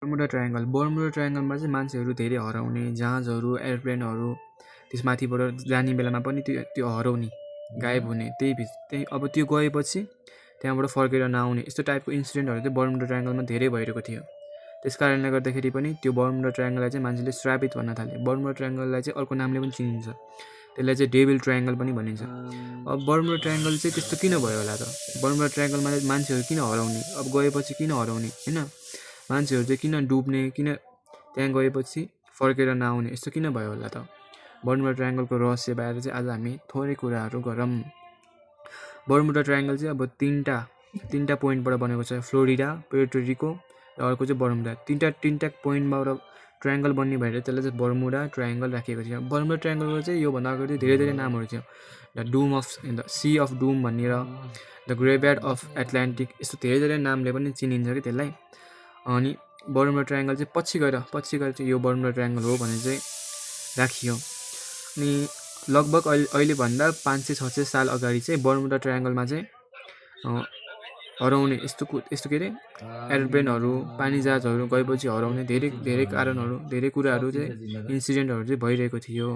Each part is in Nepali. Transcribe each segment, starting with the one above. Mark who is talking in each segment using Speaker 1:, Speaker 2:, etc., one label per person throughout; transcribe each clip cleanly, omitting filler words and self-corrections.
Speaker 1: बर्मुडा ट्रायङ्गलमा चाहिँ मान्छेहरू धेरै हराउने, जहाजहरू, एरोप्लेनहरू त्यसमाथिबाट जाने बेलामा पनि त्यो हराउने, गायब हुने, त्यही अब त्यो गएपछि त्यहाँबाट फर्केर नआउने यस्तो टाइपको इन्सिडेन्टहरू चाहिँ बर्मुडा ट्रायङ्गलमा धेरै भइरहेको थियो। त्यस कारणले गर्दाखेरि पनि त्यो बर्मुडा ट्रायङ्गललाई चाहिँ मान्छेले श्रापित भन्न थाले। बर्मुडा ट्रायङ्गललाई चाहिँ अर्को नामले पनि चिनिन्छ, त्यसलाई चाहिँ डेभिल ट्रायङ्गल पनि भनिन्छ। अब बर्मुडा ट्रायङ्गल चाहिँ त्यस्तो किन भयो होला त? बर्मुडा ट्रायङ्गलमा मान्छेहरू किन हराउने, अब गएपछि किन हराउने होइन, मान्छेहरू चाहिँ किन डुब्ने, किन त्यहाँ गएपछि फर्केर नआउने, यस्तो किन भयो होला त? बर्मुडा ट्रायङ्गलको रहस्य बारे चाहिँ आज हामी थोरै कुराहरू गरौँ। बर्मुडा ट्रायङ्गल चाहिँ अब तिनवटा पोइन्टबाट बनेको छ, फ्लोरिडा, पुर्तो रिको र अर्को चाहिँ बर्मुडा। तिनवटा पोइन्टबाट ट्रायङ्गल बन्ने भएर त्यसलाई चाहिँ बर्मुडा ट्रायङ्गल राखिएको थियो। बर्मुडा ट्रायङ्गलको चाहिँ योभन्दा अगाडि धेरै नामहरू थियो, द सी अफ डुम भनेर, द ग्रेभयार्ड अफ एटलान्टिक, यस्तो धेरै नामले पनि चिनिन्छ कि त्यसलाई। अनि बर्मुडा ट्रायङ्गल चाहिँ पछि गएर चाहिँ यो बर्मुडा ट्रायङ्गल हो भनेर चाहिँ राखियो। अनि लगभग अहिलेभन्दा 500-600 साल अगाडि चाहिँ बर्मुडा ट्रायङ्गलमा चाहिँ हराउने यस्तो के अरे एरोप्लेनहरू, पानी जहाजहरू गएपछि हराउने धेरै कारणहरू, धेरै कुराहरू चाहिँ इन्सिडेन्टहरू चाहिँ भइरहेको थियो।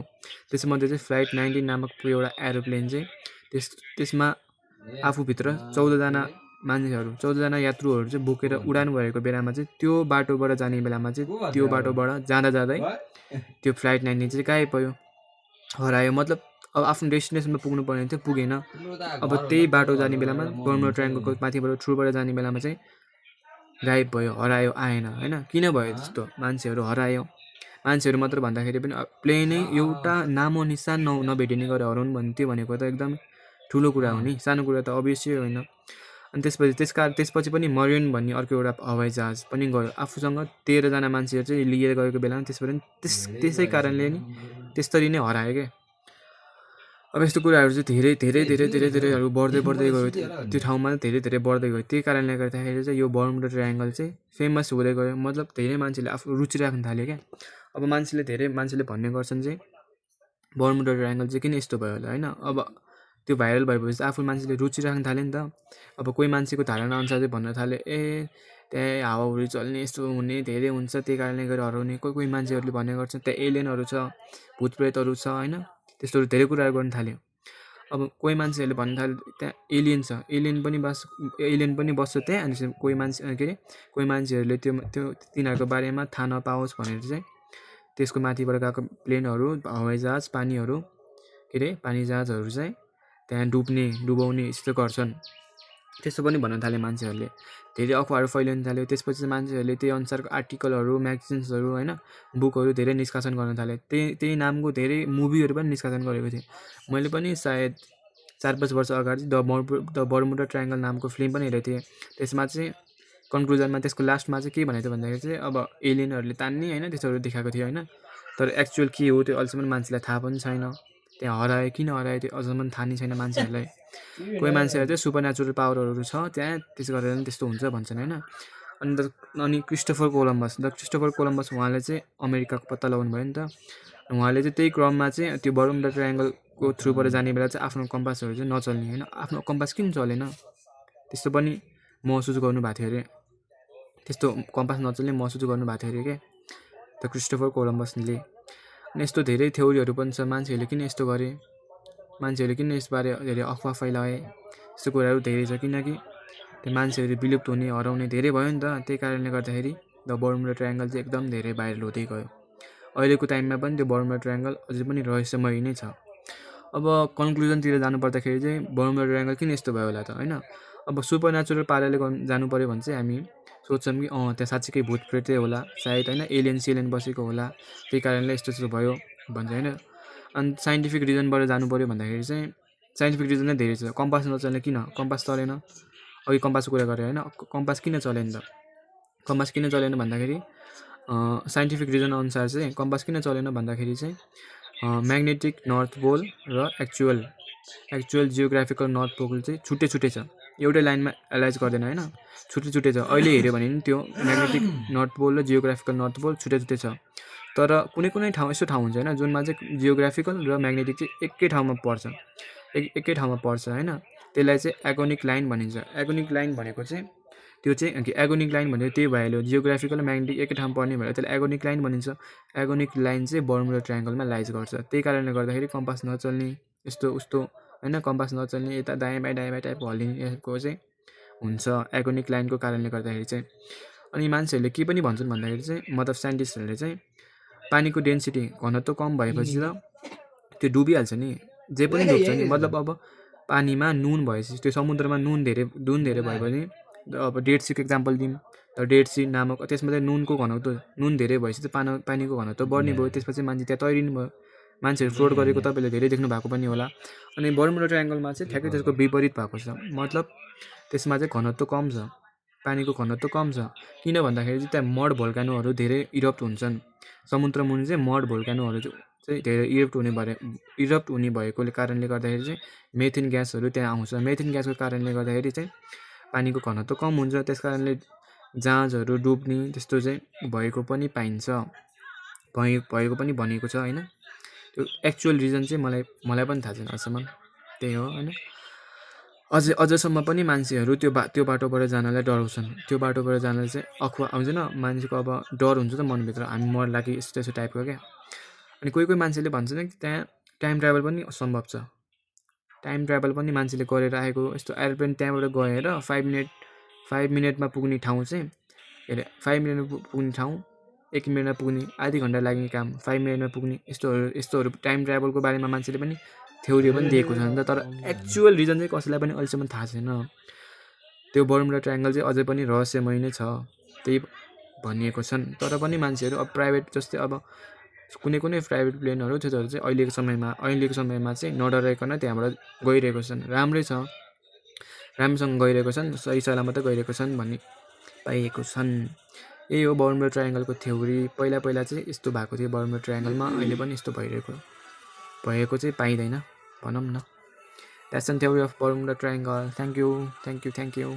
Speaker 1: त्यसमध्ये चाहिँ फ्लाइट 19 नामक एउटा एरोप्लेन चाहिँ त्यसमा आफूभित्र 14जना यात्रुहरू चाहिँ बोकेर उडान भएको बेलामा चाहिँ त्यो बाटोबाट जाने बेलामा चाहिँ त्यो बाटोबाट जाँदै त्यो फ्लाइट 19 चाहिँ गायब भयो, हरायो। मतलब अब आफ्नो डेस्टिनेसनमा पुग्नु पर्ने थियो, पुगेन। अब त्यही बाटो जाने बेलामा बर्मुडा ट्रायङ्गलको माथिबाट थ्रुबाट जाने बेलामा चाहिँ गायब भयो, हरायो, आएन होइन। किन भयो त्यस्तो? मान्छेहरू हरायो। मान्छेहरू मात्र भन्दाखेरि पनि प्लेनै एउटा नामो निशान नभेटिने गरेर हराउनु भन्थ्यो भनेको त एकदम ठुलो कुरा हो नि, सानो कुरा त अभियसली होइन। अनि त्यसपछि पनि मरियन भन्ने अर्को एउटा हवाई जहाज पनि गयो, आफूसँग 13जना मान्छेहरू चाहिँ लिएर गएको बेलामा त्यसै कारणले नि त्यसरी नै हरायो क्या। अब यस्तो कुराहरू चाहिँ धेरैहरू बढ्दै गयो, त्यो ठाउँमा धेरै बढ्दै गयो। त्यही कारणले गर्दाखेरि चाहिँ यो बर्मुडा ट्रायङ्गल चाहिँ फेमस हुँदै गयो। मतलब धेरै मान्छेले आफ्नो रुचि राख्न थाल्यो क्या। अब धेरै मान्छेले भन्ने गर्छन् चाहिँ बर्मुडा ट्रायङ्गल चाहिँ किन यस्तो भयो होला होइन। अब त्यो भाइरल भएपछि आफू मान्छेले रुचि राख्न थाल्यो नि त। अब कोही मान्छेको धारणा अनुसार चाहिँ भन्न थाले, त्यहाँ हावाहुरी चल्ने, यस्तो हुने, धेरै हुन्छ, त्यही कारणले गर्दा हराउने। कोही मान्छेहरूले भन्ने गर्छन् त्यहाँ एलियनहरू छ, भूतप्रेतहरू छ होइन, त्यस्तोहरू धेरै कुराहरू गर्न थाल्यो। अब कोही मान्छेहरूले भन्न थाल्यो त्यहाँ एलियन छ, एलियन पनि बस्छ त्यहाँ। अनि कोही मान्छेहरूले त्यो तिनीहरूको बारेमा थाहा नपाओस् भनेर चाहिँ त्यसको माथिबाट गएको प्लेनहरू, हवाई जहाज, पानी जहाजहरू चाहिँ त्यहाँ डुबाउने यस्तो गर्छन्। त्यस्तो पनि भन्न थाले मान्छेहरूले, धेरै अफवाहहरू फैलिन थाल्यो। त्यसपछि मान्छेहरूले त्यही अनुसारको आर्टिकलहरू, म्यागजिन्सहरू होइन, बुकहरू धेरै निष्कासन गर्न थाले। त्यही नामको धेरै मुभीहरू पनि निष्कासन गरेको थियो। मैले पनि सायद 4-5 वर्ष अगाडि द बर्मुडा ट्रायङ्गल नामको फिल्म पनि हेरेको थिएँ। त्यसमा चाहिँ कन्क्लुजनमा त्यसको लास्टमा चाहिँ के भनेको थियो भन्दाखेरि चाहिँ अब एलियनहरूले तान्ने होइन, त्यस्तोहरू देखाएको थियो होइन। तर एक्चुअल के हो त्यो अहिलेसम्म मान्छेलाई थाहा पनि छैन। त्यहाँ हरायो, किन हरायो त्यो अझसम्म थाहा नै छैन मान्छेहरूलाई। कोही मान्छेहरू चाहिँ सुपर नेचुरल पावरहरू छ त्यहाँ, त्यसो गरेर पनि त्यस्तो हुन्छ भन्छन् होइन। अनि क्रिस्टोफर कोलम्बस उहाँले चाहिँ अमेरिकाको पत्ता लगाउनु भयो नि त। उहाँले चाहिँ त्यही क्रममा चाहिँ त्यो बर्मुडा ट्रायङ्गलको थ्रुबाट जाने बेला चाहिँ आफ्नो कम्पासहरू चाहिँ नचल्ने होइन। आफ्नो कम्पास किन चलेन त्यस्तो पनि महसुस गर्नुभएको थियो अरे। त्यस्तो कम्पास नचल्ने महसुस गर्नुभएको थियो अरे क्या त क्रिस्टोफर कोलम्बसले। अनि यस्तो धेरै थ्योरीहरू पनि छ, मान्छेहरूले किन यस्तो गरे, मान्छेहरूले किन यसबारे धेरै अफवाह फैलाए, यस्तो कुराहरू धेरै छ। किनकि त्यो मान्छेहरू विलुप्त हुने, हराउने धेरै भयो नि त। त्यही कारणले गर्दाखेरि द बर्मुडा ट्रायङ्गल चाहिँ एकदम धेरै भाइरल हुँदै गयो। अहिलेको टाइममा पनि त्यो बर्मुडा ट्रायङ्गल अझै पनि रहस्यमय नै छ। अब कन्क्लुजनतिर जानुपर्दाखेरि चाहिँ बर्मुडा ट्रायङ्गल किन यस्तो भयो होला त होइन। अब सुपर नेचुरल पाराले जानु पऱ्यो भने चाहिँ हामी सोच्छौँ कि त्यहाँ साँच्चीकै भूत प्रेतै होला सायद होइन, एलियन बसेको होला, त्यही कारणले यस्तो भयो भन्छ होइन। अनि साइन्टिफिक रिजनबाट जानु पऱ्यो भन्दाखेरि चाहिँ साइन्टिफिक रिजन नै धेरै छ। कम्पास नचल्ने किन, कम्पास चलेन, अघि कम्पासको कुरा गरेँ होइन। कम्पास किन चलेन त, कम्पास किन चलेन भन्दाखेरि साइन्टिफिक रिजन अनुसार चाहिँ कम्पास किन चलेन भन्दाखेरि चाहिँ म्याग्नेटिक नर्थ पोल र एक्चुअल जियोग्राफिकल नर्थ पोल चाहिँ छुट्टै छ, एउटै लाइनमा एलाइज गर्दैन होइन, छुट्टै छ। अहिले हेऱ्यो भने नि त्यो म्याग्नेटिक नर्थ पोल र जियोग्राफिकल नर्थ पोल छुट्टै छ। तर कुनै ठाउँ यस्तो ठाउँ हुन्छ होइन जुनमा चाहिँ जियोग्राफिकल र म्याग्नेटिक चाहिँ एकै ठाउँमा पर्छ होइन। त्यसलाई चाहिँ एगोनिक लाइन भनिन्छ। एगोनिक लाइन भनेको चाहिँ त्यो चाहिँ एगोनिक लाइन भनेको त्यही भइहाल्यो, जियोग्राफिकल र म्याग्नेटिक एकै ठाउँमा पर्ने भएर त्यसलाई एगोनिक लाइन भनिन्छ। एगोनिक लाइन चाहिँ बर्मुडा ट्रायङ्गलमा लाइज गर्छ। त्यही कारणले गर्दाखेरि कम्पास नचल्ने, यस्तो उस्तो होइन, कम्पास नचल्ने, यता दायाँ बायाँ टाइपको हल्लिनेको चाहिँ हुन्छ एगोनिक लाइनको कारणले गर्दाखेरि चाहिँ। अनि मान्छेहरूले के पनि भन्छन् भन्दाखेरि चाहिँ, मतलब साइन्टिस्टहरूले चाहिँ पानीको डेन्सिटी घनत्व कम भएपछि त त्यो डुबिहाल्छ नि, जे पनि डुब्छ नि। मतलब अब पानीमा नुन भएपछि, त्यो समुद्रमा नुन धेरै भयो भने, अब डेड सीको इक्जाम्पल दिउँ, त डेड सी नामक, त्यसमा चाहिँ नुनको घनत्व, नुन धेरै भएपछि चाहिँ पानीको घनत्व बढ्ने भयो। त्यसपछि मान्छे त्यहाँ तैरिनु भयो, मान्छेहरू फ्लोट गरेको तपाईँले धेरै देख्नु भएको पनि होला। अनि बर्मुडा ट्रायङ्गलमा चाहिँ ठ्याक्कै त्यसको विपरीत भएको छ, मतलब त्यसमा चाहिँ घनत्व कम छ, पानीको घनत्व कम छ। किन भन्दाखेरि चाहिँ त्यहाँ मड भोल्कानोहरू धेरै इरप्ट हुन्छन्। समुद्र मुनि चाहिँ मड भोल्कानोहरू चाहिँ धेरै इरप्ट हुने भएकोले कारणले गर्दाखेरि चाहिँ मेथिन ग्यासहरू त्यहाँ आउँछ। मेथिन ग्यासको कारणले गर्दाखेरि चाहिँ पानीको घनत्व कम हुन्छ, त्यस कारणले जहाजहरू डुब्ने त्यस्तो चाहिँ भएको पनि पाइन्छ, भएको पनि भनेको छ होइन। त्यो एक्चुअल रिजन चाहिँ मलाई पनि थाहा छैन अझसम्म, त्यही हो होइन। अझसम्म पनि मान्छेहरू त्यो बाटोबाट जानलाई डराउँछन्। त्यो बाटोबाट जानलाई चाहिँ अखुवा आउँछ न, मान्छेको अब डर हुन्छ त मनभित्र, हामी मर्ला कि यस्तो टाइपको क्या। अनि कोही मान्छेले भन्छन् कि त्यहाँ टाइम ट्राभल पनि सम्भव छ। टाइम ट्राभल पनि मान्छेले गरेर आएको, यस्तो एरोप्लेन त्यहाँबाट गएर 5 मिनटमा पुग्ने ठाउँ चाहिँ, के अरे 5 मिनटमा पुग्ने ठाउँ 1 मिनटमा पुग्ने, आधी घन्टा लाग्ने काम 5 मिनटमा पुग्ने, यस्तोहरू टाइम ट्राभलको बारेमा मान्छेले पनि थ्योरी पनि दिएको छ नि त। तर एक्चुअल रिजन चाहिँ कसैलाई पनि अहिलेसम्म थाहा छैन। त्यो बर्मुडा ट्रायङ्गल चाहिँ अझै पनि रहस्यमय नै छ, त्यही भनिएको छन्। तर पनि मान्छेहरू अब प्राइभेट, जस्तै अब कुनै प्राइभेट प्लेनहरू त्योहरू चाहिँ अहिलेको समयमा चाहिँ नडराइकन त्यहाँबाट गइरहेको छन्। राम्रै छ, राम्रोसँग गइरहेको छन्, सही सलामत गइरहेको छन् भन्ने पाइएको छन्। यही हो बर्मुडा ट्रायङ्गलको थ्योरी। पहिला चाहिँ यस्तो भएको थियो बर्मुडा ट्रायङ्गलमा, अहिले पनि यस्तो भएको चाहिँ पाइँदैन भनौँ न। That's an theory of Bermuda triangle. Thank you.